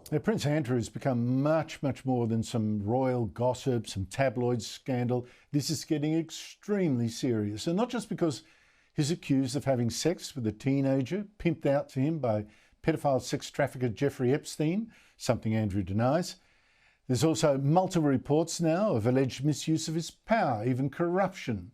Now, Prince Andrew has become much, much more than some royal gossip, some tabloid scandal. This is getting extremely serious. And not just because he's accused of having sex with a teenager, pimped out to him by pedophile sex trafficker Jeffrey Epstein, something Andrew denies. There's also multiple reports now of alleged misuse of his power, even corruption.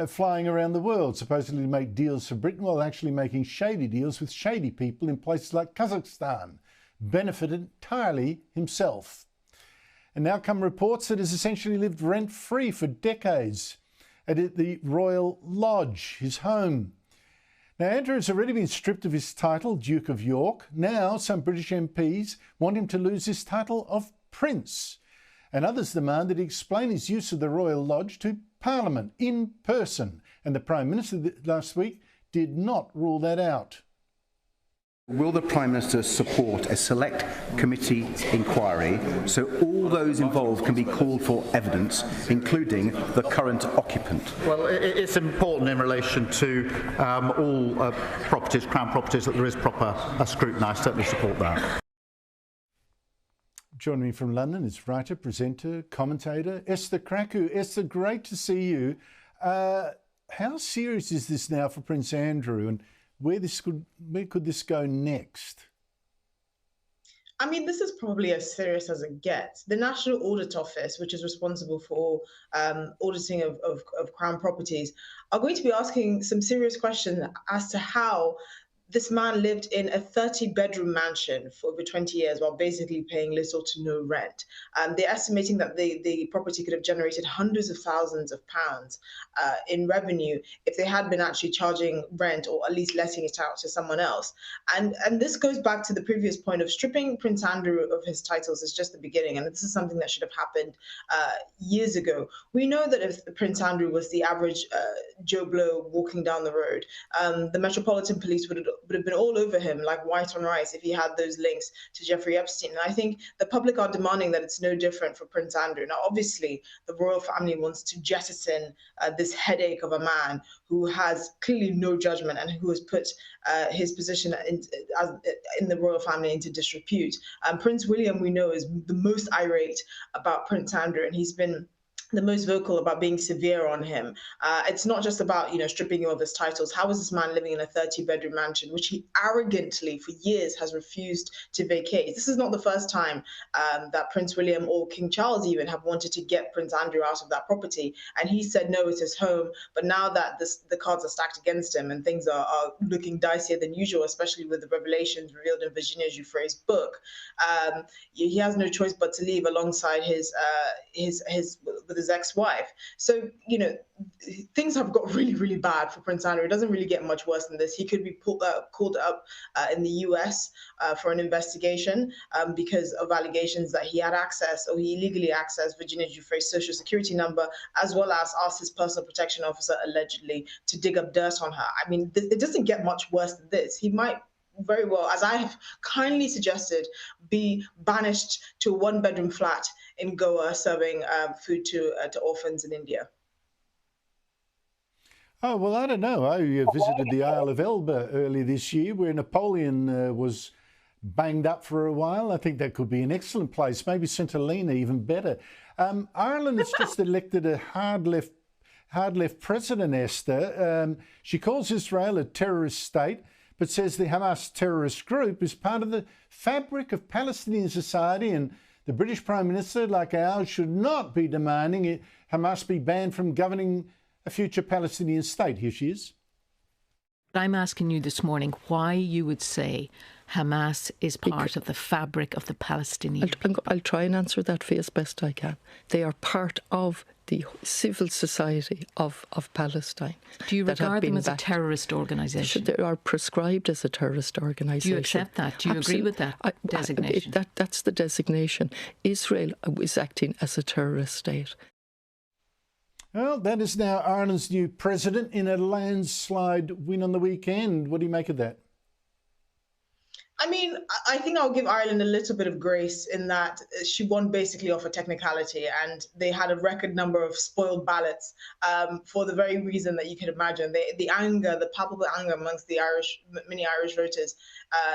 Flying around the world, supposedly to make deals for Britain, while actually making shady deals with shady people in places like Kazakhstan. Benefited entirely himself. And now come reports that has essentially lived rent-free for decades at the Royal Lodge, his home. Now, Andrew has already been stripped of his title, Duke of York. Now, some British MPs want him to lose his title of Prince. And others demand that he explain his use of the Royal Lodge to Parliament in person. And the Prime Minister last week did not rule that out. Will the Prime Minister support a select committee inquiry so all those involved can be called for evidence, including the current occupant? Well, it's important in relation to all properties, Crown properties, that there is proper scrutiny. I certainly support that. Joining me from London is writer, presenter, commentator Esther Krakue. Esther, great to see you. How serious is this now for Prince Andrew, and where could this go next? I mean, this is probably as serious as it gets. The National Audit Office, which is responsible for auditing of Crown properties, are going to be asking some serious questions as to how this man lived in a 30-bedroom mansion for over 20 years while basically paying little to no rent. They're estimating that the property could have generated hundreds of thousands of pounds in revenue if they had been actually charging rent or at least letting it out to someone else. And this goes back to the previous point of stripping Prince Andrew of his titles is just the beginning. And this is something that should have happened years ago. We know that if Prince Andrew was the average Joe Blow walking down the road, the Metropolitan Police would have been all over him like white on rice if he had those links to Jeffrey Epstein. And I think the public are demanding that it's no different for Prince Andrew. Now, obviously, the royal family wants to jettison this headache of a man who has clearly no judgment and who has put his position in the royal family into disrepute. Prince William, we know, is the most irate about Prince Andrew, and he's been the most vocal about being severe on him. It's not just about, stripping him of his titles. How is this man living in a 30-bedroom mansion, which he arrogantly for years has refused to vacate? This is not the first time that Prince William or King Charles even have wanted to get Prince Andrew out of that property. And he said, no, it's his home. But now that the cards are stacked against him and things are looking dicier than usual, especially with the revelations revealed in Virginia Giuffre's book, he has no choice but to leave alongside his ex-wife. So, things have got really, really bad for Prince Andrew. It doesn't really get much worse than this. He could be called up in the US for an investigation because of allegations that he had access or he illegally accessed Virginia Giuffre's social security number, as well as asked his personal protection officer allegedly to dig up dirt on her. I mean, it doesn't get much worse than this. He might very well, as I have kindly suggested, be banished to a one-bedroom flat in Goa serving food to orphans in India. Oh, well, I don't know. I visited the Isle of Elba earlier this year where Napoleon was banged up for a while. I think that could be an excellent place. Maybe St Helena even better. Ireland has just elected a hard left president, Esther. She calls Israel a terrorist state, but says the Hamas terrorist group is part of the fabric of Palestinian society, and the British Prime Minister, like ours, should not be demanding Hamas be banned from governing a future Palestinian state. Here she is. I'm asking you this morning why you would say Hamas is part of the fabric of the Palestinian people. I'll try and answer that for you as best I can. They are part of the civil society of Palestine. Do you regard them as a terrorist organisation? They are prescribed as a terrorist organisation. Do you accept that? Do you agree with that designation? That's the designation. Israel is acting as a terrorist state. Well, that is now Ireland's new president in a landslide win on the weekend. What do you make of that? I mean, I think I'll give Ireland a little bit of grace in that she won basically off a technicality, and they had a record number of spoiled ballots for the very reason that you can imagine. The anger, the palpable anger amongst the many Irish voters,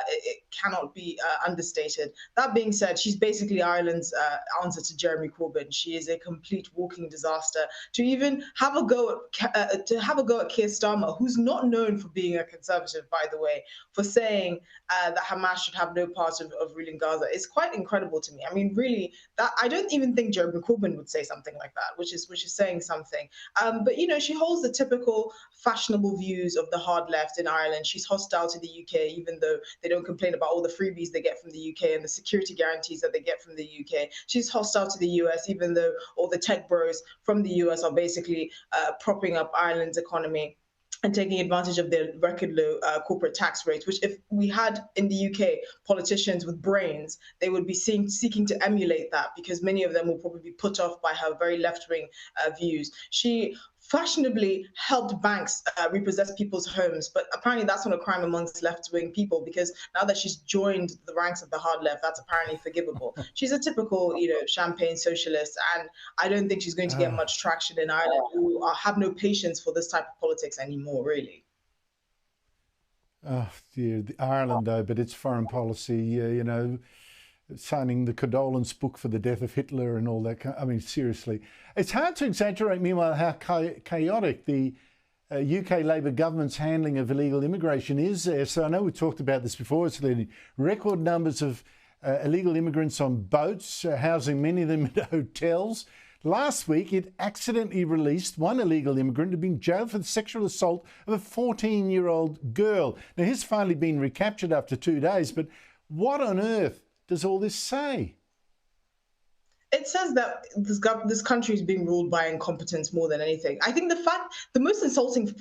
it cannot be understated. That being said, she's basically Ireland's answer to Jeremy Corbyn. She is a complete walking disaster. To even have a go at Keir Starmer, who's not known for being a conservative, by the way, for saying that Hamas should have no part of ruling Gaza is quite incredible to me. I mean, really, that I don't even think Jeremy Corbyn would say something like that, which is saying something. But she holds the typical fashionable views of the hard left in Ireland. She's hostile to the UK, even though they don't complain about all the freebies they get from the UK and the security guarantees that they get from the UK. She's hostile to the US, even though all the tech bros from the US are basically propping up Ireland's economy and taking advantage of their record low corporate tax rates, which if we had in the UK politicians with brains, they would be seeking to emulate that, because many of them will probably be put off by her very left-wing views. She fashionably helped banks repossess people's homes, but apparently that's not a crime amongst left-wing people, because now that she's joined the ranks of the hard left, that's apparently forgivable. She's a typical, champagne socialist, and I don't think she's going to get much traction in Ireland, who have no patience for this type of politics anymore, really. Oh dear, Ireland though, but it's foreign policy, signing the condolence book for the death of Hitler and all that. I mean, seriously. It's hard to exaggerate, meanwhile, how chaotic the UK Labor government's handling of illegal immigration is there. So I know we talked about this before. It's leading record numbers of illegal immigrants on boats, housing many of them in hotels. Last week, it accidentally released one illegal immigrant who'd been jailed for the sexual assault of a 14-year-old girl. Now, he's finally been recaptured after 2 days, but what on earth does all this say? It says that this country is being ruled by incompetence more than anything. I think the most insulting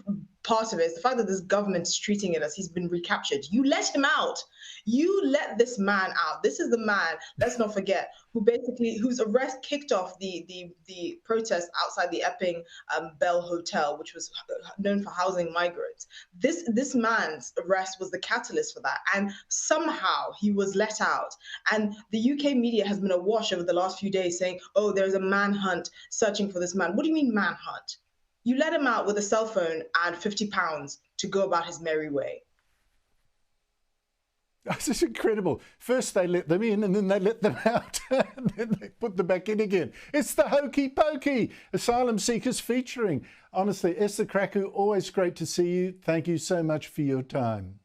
part of it is the fact that this government is treating it as he's been recaptured. You let him out. You let this man out. This is the man, let's not forget, whose arrest kicked off the protest outside the Epping Bell Hotel, which was known for housing migrants. This man's arrest was the catalyst for that, and somehow he was let out. And the UK media has been awash over the last few days saying, oh, there's a manhunt searching for this man. What do you mean manhunt? You let him out with a cell phone and £50 to go about his merry way. This is incredible. First they let them in and then they let them out. And then they put them back in again. It's the hokey pokey. Asylum seekers featuring. Honestly, Esther Krakue, always great to see you. Thank you so much for your time.